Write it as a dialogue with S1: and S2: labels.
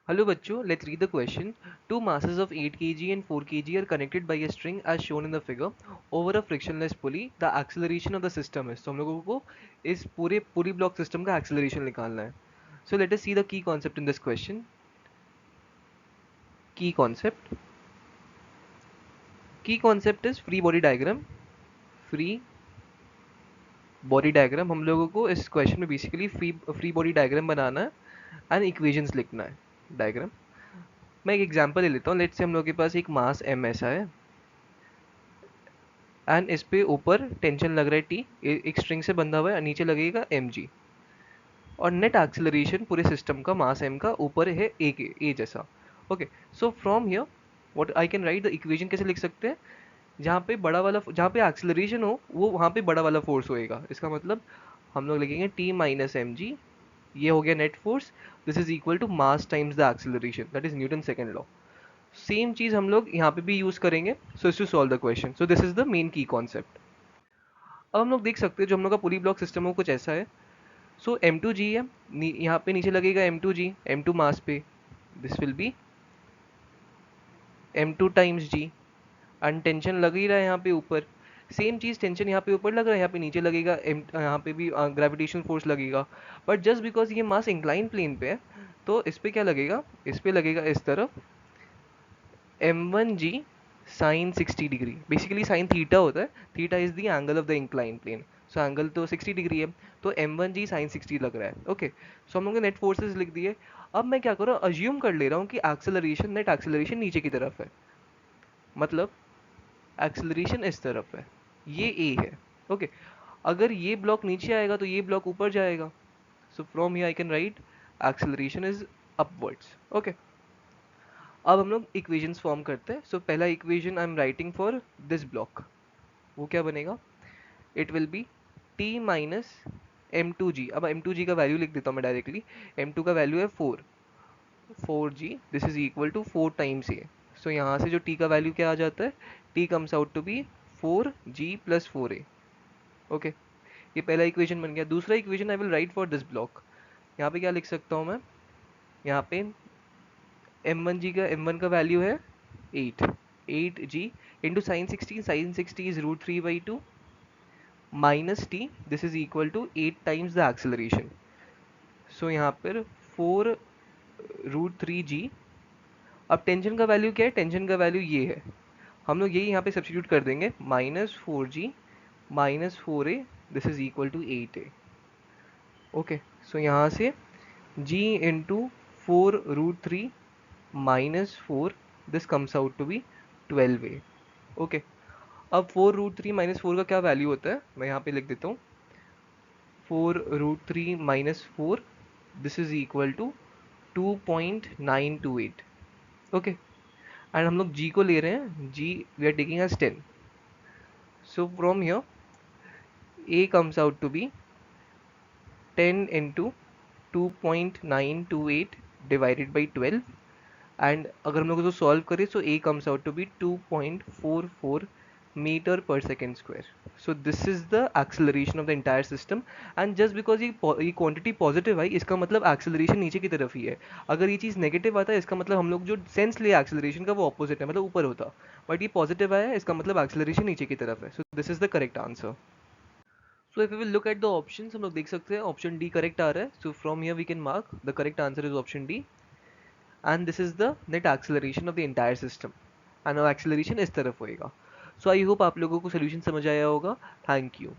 S1: Hello बच्चों, let's read the question. Two masses of 8 kg and 4 kg are connected by a string as shown in the figure over a frictionless pulley. The acceleration of the system is. तो हम लोगों को इस पूरी block system का acceleration निकालना है. So let us see the key concept in this question. Key concept. Key concept is free body diagram. Free body diagram. हम लोगों को इस question में basically free body diagram बनाना है and equations लिखना है. Diagram. मैं एक एग्जांपल ले लेता हूँ. लेट्स से हम लोग के पास एक मास m ऐसा है एंड इस पे ऊपर टेंशन लग रहा है टी, एक स्ट्रिंग से बंधा हुआ है, नीचे लगेगा एम जी, और नेट एक्सेलरेशन पूरे सिस्टम का मास एम का ऊपर है ए के ए जैसा. Okay, so from here what I can right the equation कैसे लिख सकते हैं, जहाँ पे एक्सेलरेशन हो वो वहाँ पे बड़ा वाला फोर्स होएगा. इसका मतलब हम लोग लिखेंगे टी माइनस एम जी, ये हो गया net force. This is equal to mass times the acceleration, that is Newton second law. Same चीज हम लोग यहाँ पे भी यूज करेंगे so is to solve the question. So this is the main key concept. अब हम लोग देख सकते हैं जो हम लोग का पूरी ब्लॉक सिस्टम है कुछ ऐसा है. सो एम टू जी है, यहाँ पे नीचे लगेगा m two g, m two mass पे, this will be m two times g. And tension लग ही रहा है यहाँ पे ऊपर, सेम चीज़ टेंशन यहाँ पे ऊपर लग रहा है, यहाँ पे नीचे लगेगा एम, यहाँ पे भी ग्रेविटेशनल फोर्स लगेगा. बट जस्ट बिकॉज ये मास इंक्लाइन प्लेन पे है तो इस पे क्या लगेगा, इस पे लगेगा इस तरफ m one g sine 60 degree. Basically sine theta होता है, theta is the angle of the incline plane. So angle तो 60 डिग्री है, तो एम वन जी साइन 60 लग रहा है. ओके, सो हम लोग ने नेट फोर्सेज लिख दिए. अब मैं क्या कर रहा हूँ, अज्यूम कर ले रहा हूँ कि एक्सेलरेशन, नेट एक्सेलरेशन नीचे की तरफ है, मतलब एक्सेलरेशन इस तरफ है, ये ए है. ओके, अगर ये ब्लॉक नीचे आएगा तो ये ब्लॉक ऊपर जाएगा. So from here I can write acceleration is upwards. Okay, अब हम लोग इक्वेशंस फॉर्म करते हैं. सो पहला equation I am writing for this block, वो क्या बनेगा, it will be T minus m two g. अब एम टू जी का वैल्यू लिख देता हूँ मैं डायरेक्टली. एम टू का वैल्यू है 4 g, this is equal to 4 times a. So यहाँ से जो टी का वैल्यू क्या आ जाता है, T comes out to be 4 g plus 4 a. Okay, ये पहला इक्वेशन बन गया. दूसरा equation I will write for this block. यहाँ पे क्या लिख सकता हूँ मैं, यहाँ पे एम वन का वैल्यू है 8 g into sine 60. Sine 60 is root 3/2 minus T, this is equal to 8 times the acceleration. So यहाँ पर 4 रूट 3 जी. अब टेंशन का वैल्यू क्या है, टेंशन का वैल्यू ये है, हम लोग यही यहाँ पे सब्सटीट्यूट कर देंगे, -4 g -4 a, this is equal to 8 a. Okay, so यहाँ से g into 4 root 3 -4, this comes out to be 12 a. Okay, अब 4 रूट 3 -4 का क्या वैल्यू होता है, मैं यहाँ पे लिख देता हूँ. 4 root 3 -4, this is equal to 2.928. Okay, and हम लोग g को ले रहे हैं, g we are taking as 10. So from here a comes out to be 10 into 2.928 divided by 12. And अगर हम लोग इसको सॉल्व करें तो a comes out to be 2.44 metre per second square. So this is the acceleration of the entire system. And just because ये quantity positive आई, इसका मतलब acceleration नीचे की तरफ ही है. अगर ये चीज़ नेगेटिव आता है इसका मतलब हम लोग जो सेंस लिया एक्सेलरेशन का वो ऑपोजिट है, मतलब ऊपर होता. बट ये पॉजिटिव आया है, इसका मतलब एक्सेलरेशन नीचे की तरफ है. So this is the correct answer. So if we will look at the options, हम लोग देख सकते हैं ऑप्शन डी करेक्ट आ रहा है. So from here we can mark the correct answer is option D. And this is the net acceleration of the entire system. And now acceleration इस तरफ होएगा. So I hope आप लोगों को solution समझ आया होगा. Thank you.